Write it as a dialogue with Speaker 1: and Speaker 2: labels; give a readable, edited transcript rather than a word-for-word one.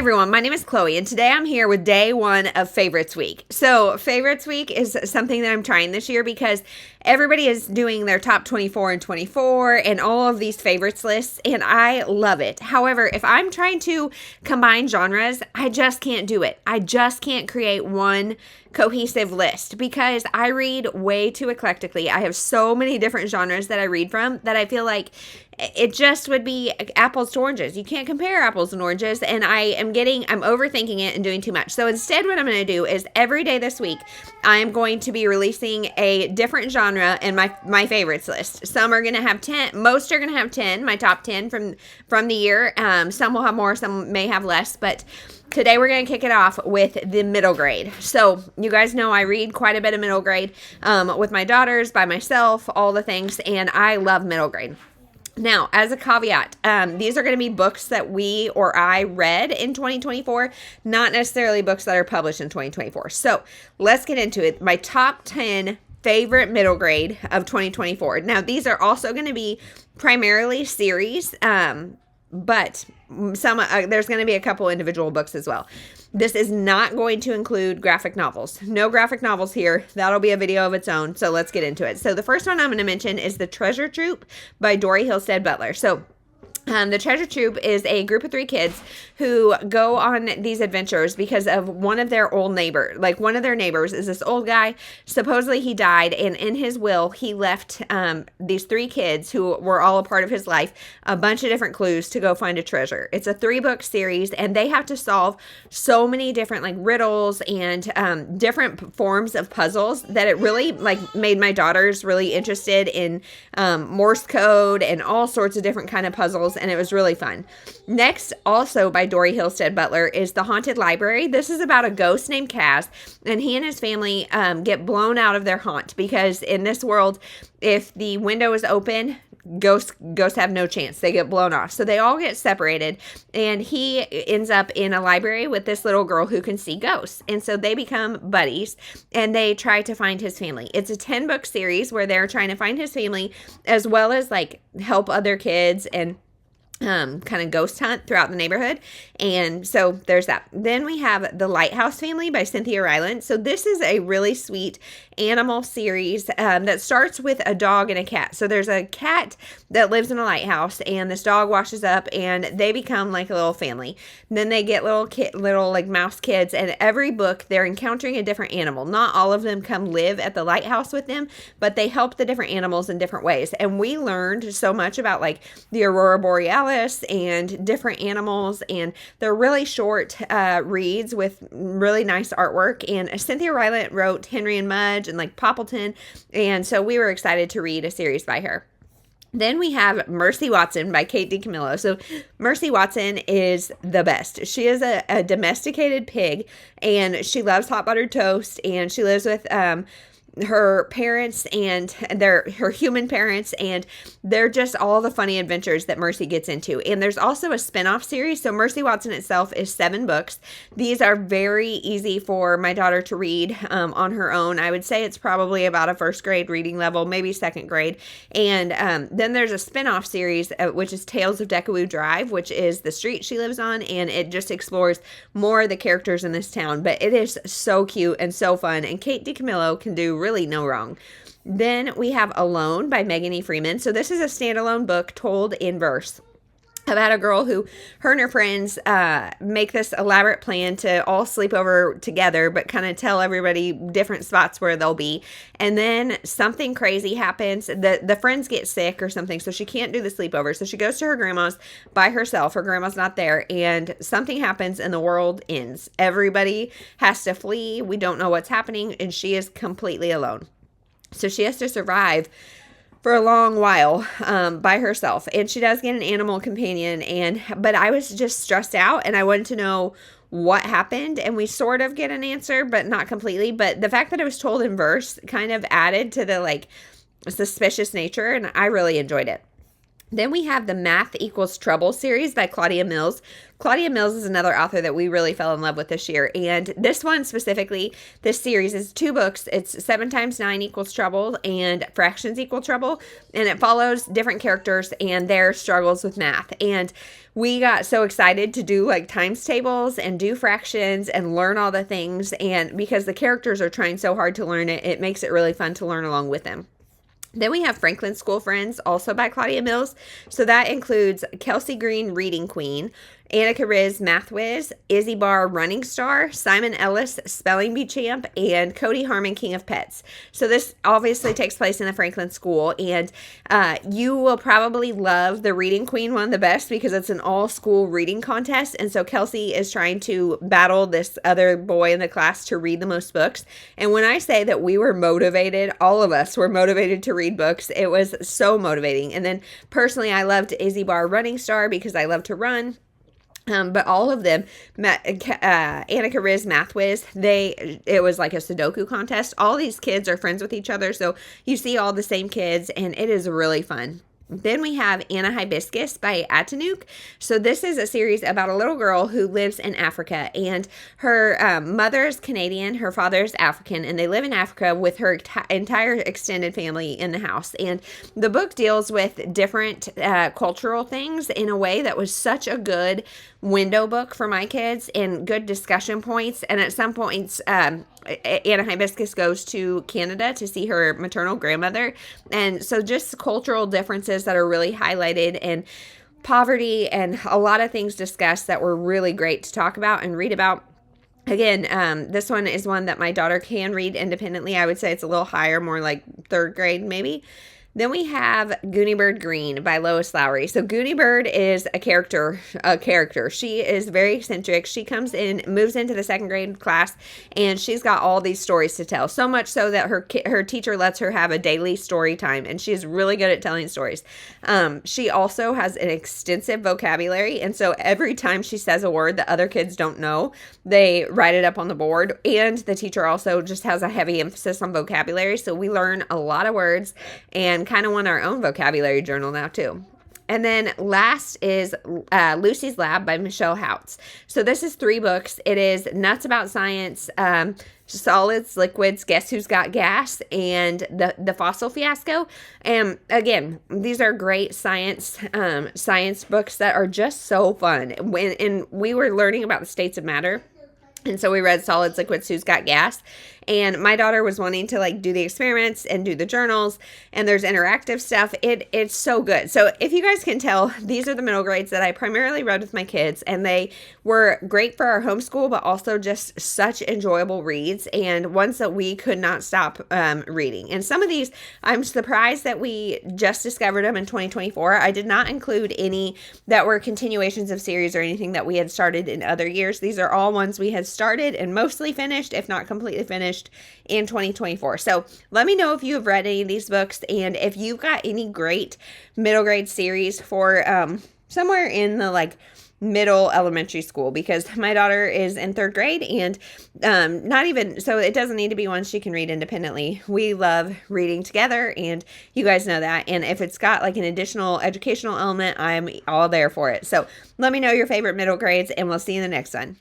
Speaker 1: everyone, my name is Chloe, and today I'm here with day one of Favorites Week. So Favorites Week is something that I'm trying this year because everybody is doing their top 24 and 24 and all of these favorites lists, and I love it. However, if I'm trying to combine genres, I just can't do it. I just can't create one cohesive list because I read way too eclectically. I have so many different genres that I read from that I feel like it just would be apples to oranges. You can't compare apples and oranges, and I'm overthinking it and doing too much. So instead, what I'm going to do is every day this week, I'm going to be releasing a different genre in my favorites list. Some are going to have 10, most are going to have 10, my top 10 from the year. Some will have more, some may have less, but today we're going to kick it off with the middle grade. So you guys know I read quite a bit of middle grade with my daughters, by myself, all the things, and I love middle grade. Now, as a caveat, these are going to be books that we or I read in 2024, not necessarily books that are published in 2024. So let's get into it. My top 10 favorite middle grade of 2024. Now, these are also going to be primarily series, but there's going to be a couple individual books as well. This is not going to include graphic novels. No graphic novels here. That'll be a video of its own. So let's get into it. So the first one I'm going to mention is The Treasure Troop by Dory Hillstead Butler. So the Treasure Troop is a group of 3 kids who go on these adventures because of one of their old neighbors. Like, one of their neighbors is this old guy. Supposedly he died, and in his will, he left these 3 kids who were all a part of his life a bunch of different clues to go find a treasure. It's a 3-book series, and they have to solve so many different riddles and different forms of puzzles that it really made my daughters really interested in Morse code and all sorts of different kind of puzzles. And it was really fun. Next, also by Dory Hillstead Butler, is The Haunted Library. This is about a ghost named Kaz, and he and his family get blown out of their haunt because in this world, if the window is open, ghosts have no chance. They get blown off. So they all get separated, and he ends up in a library with this little girl who can see ghosts. And so they become buddies, and they try to find his family. It's a 10-book series where they're trying to find his family as well as help other kids and kind of ghost hunt throughout the neighborhood. And so there's that. Then we have The Lighthouse Family by Cynthia Ryland. So this is a really sweet animal series that starts with a dog and a cat. So there's a cat that lives in a lighthouse, and this dog washes up, and they become like a little family. And then they get little mouse kids, and every book they're encountering a different animal. Not all of them come live at the lighthouse with them, but they help the different animals in different ways. And we learned so much about the Aurora Borealis and different animals, and they're really short reads with really nice artwork. And Cynthia Ryland wrote Henry and Mudge and Poppleton, and so we were excited to read a series by her. Then we have Mercy Watson by Kate DiCamillo. So Mercy Watson is the best. She is a domesticated pig, and she loves hot buttered toast, and she lives with her parents and her human parents, and they're just all the funny adventures that Mercy gets into. And there's also a spin-off series. So Mercy Watson itself is 7 books. These are very easy for my daughter to read on her own. I would say it's probably about a 1st grade reading level, maybe 2nd grade. And then there's a spin-off series which is Tales of Decawoo Drive, which is the street she lives on, and it just explores more of the characters in this town. But it is so cute and so fun, and Kate DiCamillo can do really no wrong. Then we have Alone by Megan E. Freeman. So this is a standalone book told in verse about a girl who, her and her friends make this elaborate plan to all sleep over together, but kind of tell everybody different spots where they'll be. And then something crazy happens. The friends get sick or something, so she can't do the sleepover. So she goes to her grandma's by herself. Her grandma's not there, and something happens and the world ends. Everybody has to flee. We don't know what's happening, and she is completely alone. So she has to survive for a long while by herself, and she does get an animal companion. But I was just stressed out, and I wanted to know what happened, and we sort of get an answer, but not completely. But the fact that it was told in verse kind of added to the suspicious nature, and I really enjoyed it. Then we have the Math Equals Trouble series by Claudia Mills. Claudia Mills is another author that we really fell in love with this year. And this one specifically, this series is 2 books. It's 7 times 9 equals trouble and fractions equal trouble. And it follows different characters and their struggles with math. And we got so excited to do like times tables and do fractions and learn all the things. And because the characters are trying so hard to learn it, it makes it really fun to learn along with them. Then we have Franklin School Friends, also by Claudia Mills. So that includes Kelsey Green, Reading Queen, Annika Riz, Math Whiz, Izzy Barr, Running Star, Simon Ellis, Spelling Bee Champ, and Cody Harmon, King of Pets. So this obviously takes place in the Franklin School, and you will probably love the Reading Queen one the best because it's an all-school reading contest, and so Kelsey is trying to battle this other boy in the class to read the most books. And when I say that we were motivated, all of us were motivated to read books. It was so motivating. And then personally, I loved Izzy Barr, Running Star, because I love to run. But all of them, Annika Riz, Math Whiz, it was like a Sudoku contest. All these kids are friends with each other, so you see all the same kids, and it is really fun. Then we have Anna Hibiscus by Atanuk. So this is a series about a little girl who lives in Africa, and her mother is Canadian, her father is African, and they live in Africa with her entire extended family in the house. And the book deals with different cultural things in a way that was such a good window book for my kids and good discussion points. And at some points, Anna Hibiscus goes to Canada to see her maternal grandmother. And so just cultural differences that are really highlighted, and poverty, and a lot of things discussed that were really great to talk about and read about. Again, this one is one that my daughter can read independently. I would say it's a little higher, more like 3rd grade maybe. Then we have Goon Bird Green by Lois Lowry. So Goon Bird is a character. She is very eccentric. She moves into the 2nd grade class, and she's got all these stories to tell. So much so that her teacher lets her have a daily story time, and she's really good at telling stories. She also has an extensive vocabulary, and so every time she says a word that other kids don't know, they write it up on the board. And the teacher also just has a heavy emphasis on vocabulary, so we learn a lot of words and kind of want our own vocabulary journal now too. And then last is Lucy's Lab by Michelle Houts. So this is 3 books. It is Nuts About Science, Solids, Liquids, Guess Who's Got Gas, and the Fossil Fiasco. And again, these are great science books that are just so fun. And we were learning about the states of matter. And so we read Solids, Liquids, Who's Got Gas. And my daughter was wanting to like do the experiments and do the journals, and there's interactive stuff. It's so good. So if you guys can tell, these are the middle grades that I primarily read with my kids, and they were great for our homeschool, but also just such enjoyable reads and ones that we could not stop reading. And some of these, I'm surprised that we just discovered them in 2024. I did not include any that were continuations of series or anything that we had started in other years. These are all ones we had started and mostly finished, if not completely finished, in 2024. So let me know if you have read any of these books, and if you've got any great middle grade series for somewhere in the like middle elementary school, because my daughter is in 3rd grade, and not even so it doesn't need to be one she can read independently. We love reading together, and you guys know that. And if it's got like an additional educational element, I'm all there for it. So let me know your favorite middle grades, and we'll see you in the next one.